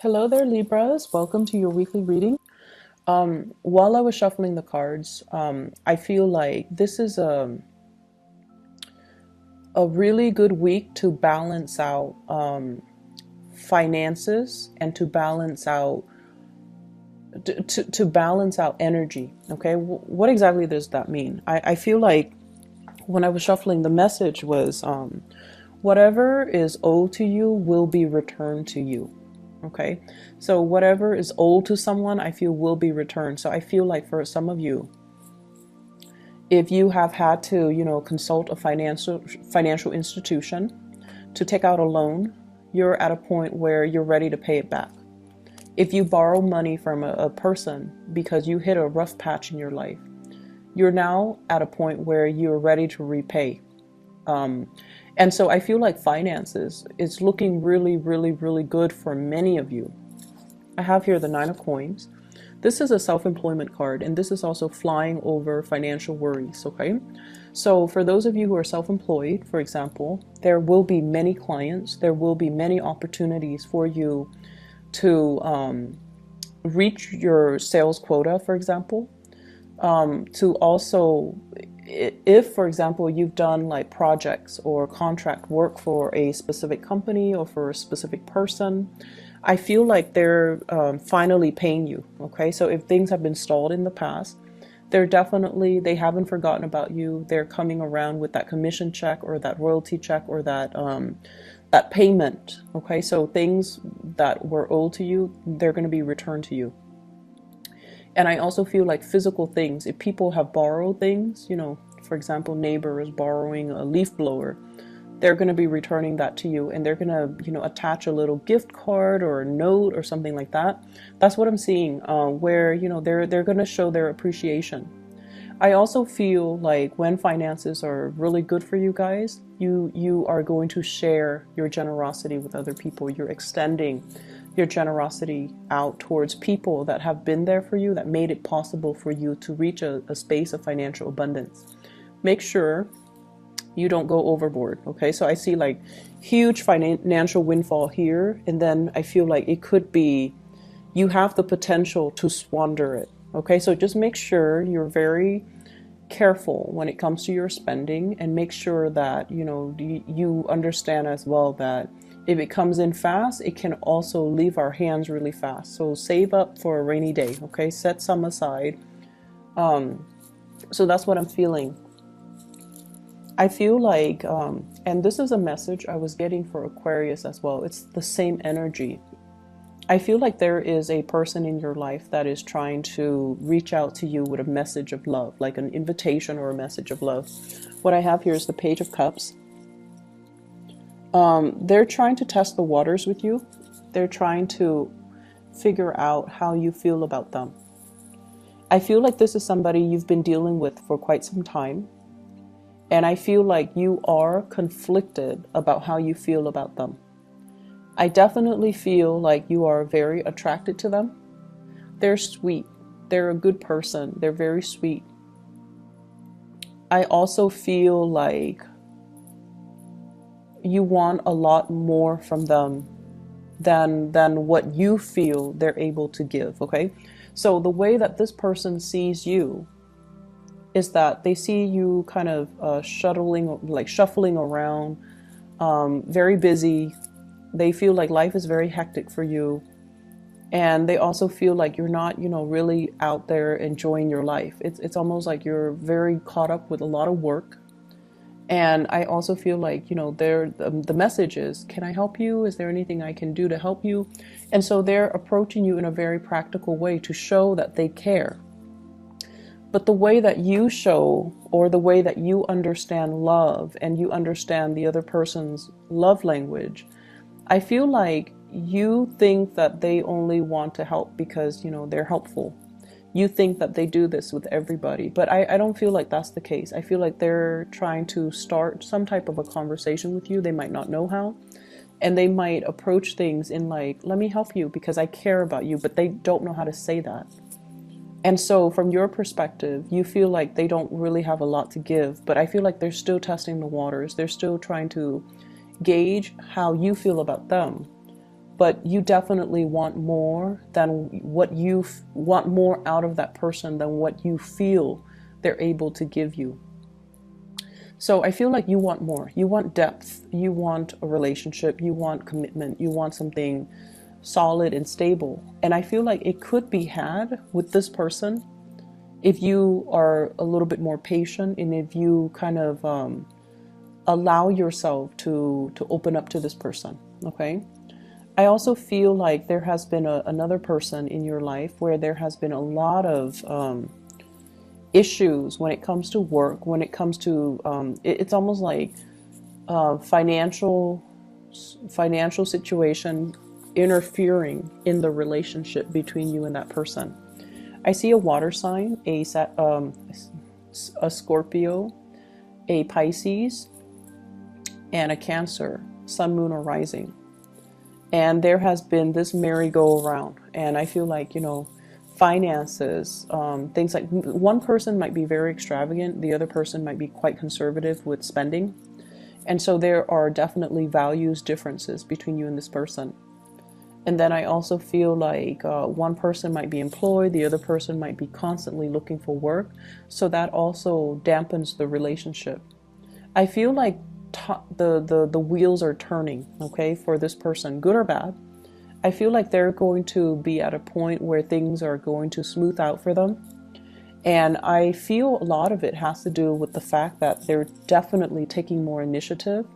Hello there, Libras. Welcome to your weekly reading. While I was shuffling the cards, I feel like this is a really good week to balance out finances and to balance out to balance out energy. Okay, what exactly does that mean? I feel like when I was shuffling, the message was whatever is owed to you will be returned to you. Okay, so whatever is owed to someone, I feel will be returned. So I feel like for some of you, if you have had to, consult a financial institution to take out a loan, you're at a point where you're ready to pay it back. If you borrow money from a person because you hit a rough patch in your life, you're now at a point where you're ready to repay. And so I feel like finances is looking really, really, really good for many of you. I have here the Nine of Coins. This is a self-employment card, and this is also flying over financial worries, okay? So for those of you who are self-employed, for example, there will be many clients, there will be many opportunities for you to reach your sales quota, for example, to also, if for example you've done like projects or contract work for a specific company or for a specific person, I feel like they're finally paying you. Okay, so if things have been stalled in the past, they haven't forgotten about you. They're coming around with that commission check or that royalty check or that payment. Okay, so things that were owed to you, they're going to be returned to you. And I also feel like physical things, if people have borrowed things, for example, neighbor is borrowing a leaf blower, they're going to be returning that to you, and they're going to, attach a little gift card or a note or something like that. That's what I'm seeing, where, they're going to show their appreciation. I also feel like when finances are really good for you guys, you are going to share your generosity with other people. You're extending your generosity out towards people that have been there for you, that made it possible for you to reach a space of financial abundance. Make sure you don't go overboard. Okay, so I see like huge financial windfall here, and then I feel like it could be you have the potential to squander it. Okay, so just make sure you're very careful when it comes to your spending, and make sure that you understand as well that if it comes in fast, it can also leave our hands really fast. So save up for a rainy day. Okay, set some aside. So that's what I'm feeling. I feel like, and this is a message I was getting for Aquarius as well. It's the same energy. I feel like there is a person in your life that is trying to reach out to you with a message of love, like an invitation or a message of love. What I have here is the Page of Cups. They're trying to test the waters with you. They're trying to figure out how you feel about them. I feel like this is somebody you've been dealing with for quite some time. And I feel like you are conflicted about how you feel about them. I definitely feel like you are very attracted to them. They're sweet. They're a good person. They're very sweet. I also feel like you want a lot more from them than what you feel they're able to give. Okay, so the way that this person sees you is that they see you kind of shuffling around, very busy. They feel like life is very hectic for you, and they also feel like you're not, really out there enjoying your life. It's almost like you're very caught up with a lot of work. And I also feel like, the message is, can I help you? Is there anything I can do to help you? And so they're approaching you in a very practical way to show that they care. But the way that you show, or the way that you understand love and you understand the other person's love language, I feel like you think that they only want to help because, they're helpful. You think that they do this with everybody, but I don't feel like that's the case. I feel like they're trying to start some type of a conversation with you. They might not know how, and they might approach things in like, let me help you because I care about you, but they don't know how to say that. And so from your perspective, you feel like they don't really have a lot to give, but I feel like they're still testing the waters. They're still trying to gauge how you feel about them. but you definitely want more than what you want more out of that person than what you feel they're able to give you. So I feel like you want more. You want depth. You want a relationship. You want commitment. You want something solid and stable. And I feel like it could be had with this person if you are a little bit more patient and if you kind of allow yourself to open up to this person. Okay. I also feel like there has been another person in your life where there has been a lot of issues when it comes to work, when it comes to it's almost like financial situation interfering in the relationship between you and that person. I see a water sign, a Scorpio, a Pisces, and a Cancer, Sun, Moon, or Rising. And there has been this merry-go-round, and I feel like, finances, things like one person might be very extravagant, the other person might be quite conservative with spending. And so there are definitely values differences between you and this person. And then I also feel like one person might be employed, the other person might be constantly looking for work. So that also dampens the relationship. I feel like the wheels are turning, okay, for this person, good or bad. I feel like they're going to be at a point where things are going to smooth out for them. And I feel a lot of it has to do with the fact that they're definitely taking more initiative.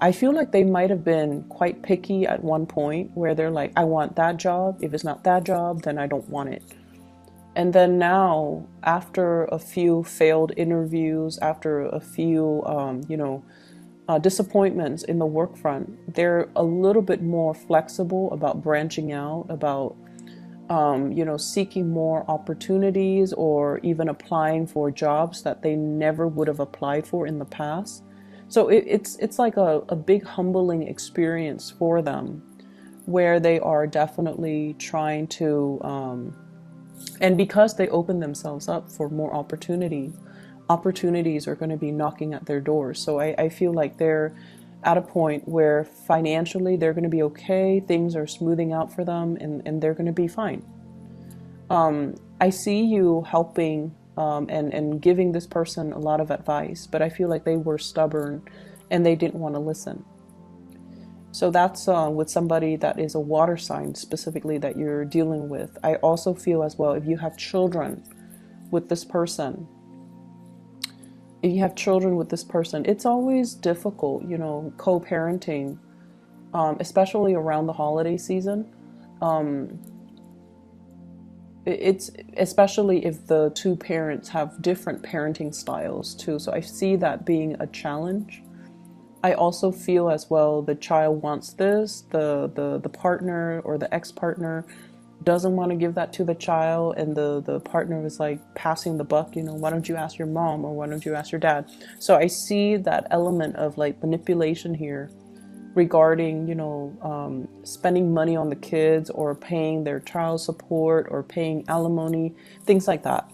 I feel like they might have been quite picky at one point where they're like, I want that job. If it's not that job, then I don't want it. And then now, after a few failed interviews, after a few, disappointments in the work front, they're a little bit more flexible about branching out, about, seeking more opportunities or even applying for jobs that they never would have applied for in the past. So it's like a big humbling experience for them where they are definitely trying to, and because they open themselves up for more opportunities are going to be knocking at their doors. So I feel like they're at a point where financially they're going to be okay, things are smoothing out for them, and they're going to be fine. I see you helping and giving this person a lot of advice, but I feel like they were stubborn and they didn't want to listen. So that's with somebody that is a water sign specifically that you're dealing with. I also feel as well, if you have children with this person, it's always difficult, co-parenting, especially around the holiday season. It's especially if the two parents have different parenting styles too. So I see that being a challenge. I also feel as well the child wants this, the partner or the ex-partner doesn't want to give that to the child, and the partner is like passing the buck, why don't you ask your mom or why don't you ask your dad? So I see that element of like manipulation here regarding, spending money on the kids or paying their child support or paying alimony, things like that.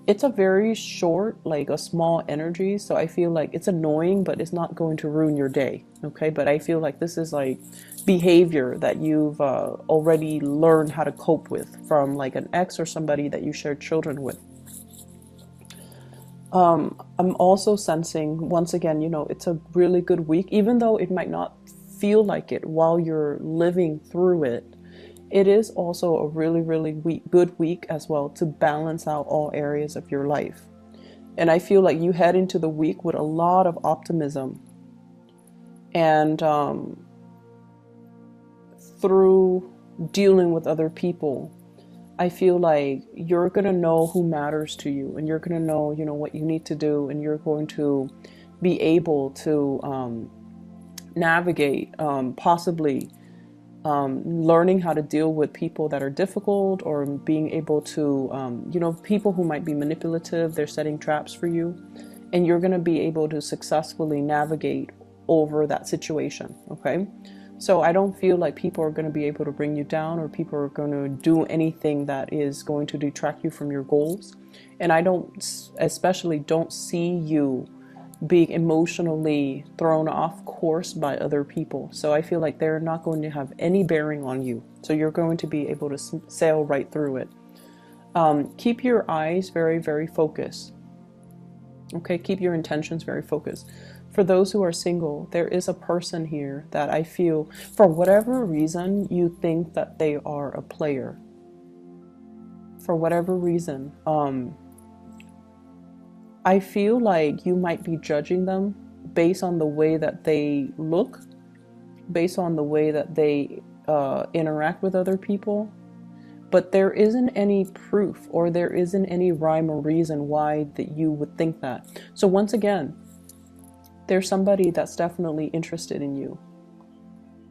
It's a very short, like a small energy. So I feel like it's annoying, but it's not going to ruin your day. Okay. But I feel like this is like behavior that you've already learned how to cope with from like an ex or somebody that you shared children with. I'm also sensing, once again, it's a really good week, even though it might not feel like it while you're living through it. It is also a really, really good week as well to balance out all areas of your life. And I feel like you head into the week with a lot of optimism. And through dealing with other people, I feel like you're going to know who matters to you, and you're going to know, what you need to do, and you're going to be able to navigate, possibly learning how to deal with people that are difficult, or being able to, people who might be manipulative, they're setting traps for you, and you're going to be able to successfully navigate over that situation. Okay. So I don't feel like people are going to be able to bring you down, or people are going to do anything that is going to detract you from your goals. And I especially don't see you being emotionally thrown off course by other people. So I feel like they're not going to have any bearing on you. So you're going to be able to sail right through it. Keep your eyes very, very focused. Okay, keep your intentions very focused. For those who are single, there is a person here that I feel, for whatever reason, you think that they are a player. For whatever reason, I feel like you might be judging them based on the way that they look, based on the way that they interact with other people. But there isn't any proof, or there isn't any rhyme or reason why that you would think that. So once again, there's somebody that's definitely interested in you.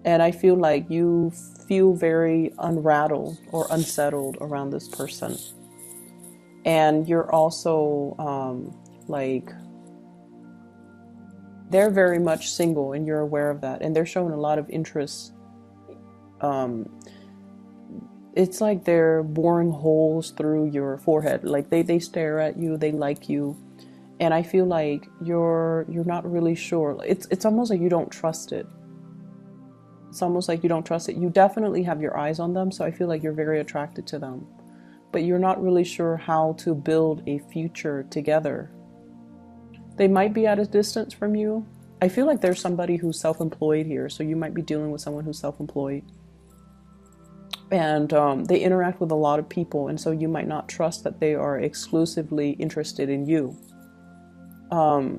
And I feel like you feel very unrattled or unsettled around this person. And you're also like, they're very much single and you're aware of that. And they're showing a lot of interest. It's like they're boring holes through your forehead. Like they stare at you, they like you. And I feel like you're not really sure. It's almost like you don't trust it. It's almost like you don't trust it. You definitely have your eyes on them, so I feel like you're very attracted to them. But you're not really sure how to build a future together. They might be at a distance from you. I feel like there's somebody who's self-employed here, so you might be dealing with someone who's self-employed. And they interact with a lot of people, and so you might not trust that they are exclusively interested in you.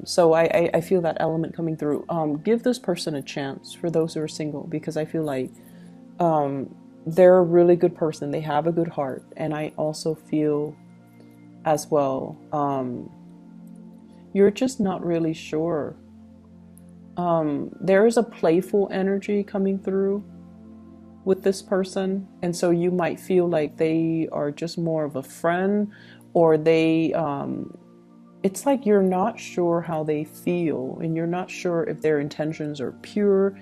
So I feel that element coming through. Give this person a chance, for those who are single, because I feel like they're a really good person. They have a good heart. And I also feel as well, you're just not really sure. There is a playful energy coming through with this person. And so you might feel like they are just more of a friend, or they, it's like you're not sure how they feel, and you're not sure if their intentions are pure.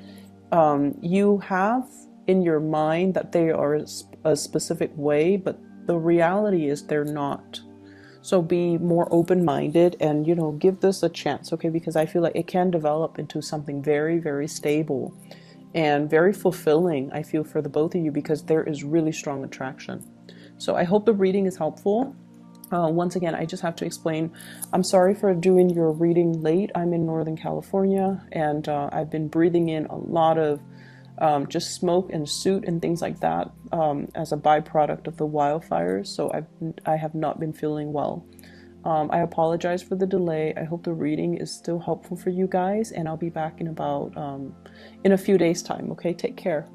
You have in your mind that they are a specific way, but the reality is they're not. So be more open-minded and, you know, give this a chance, okay? Because I feel like it can develop into something very, very stable and very fulfilling, I feel, for the both of you, because there is really strong attraction. So I hope the reading is helpful. Once again, I just have to explain, I'm sorry for doing your reading late. I'm in Northern California, and I've been breathing in a lot of just smoke and soot and things like that as a byproduct of the wildfires. So I have not been feeling well. I apologize for the delay. I hope the reading is still helpful for you guys, and I'll be back in about in a few days' time. Okay, take care.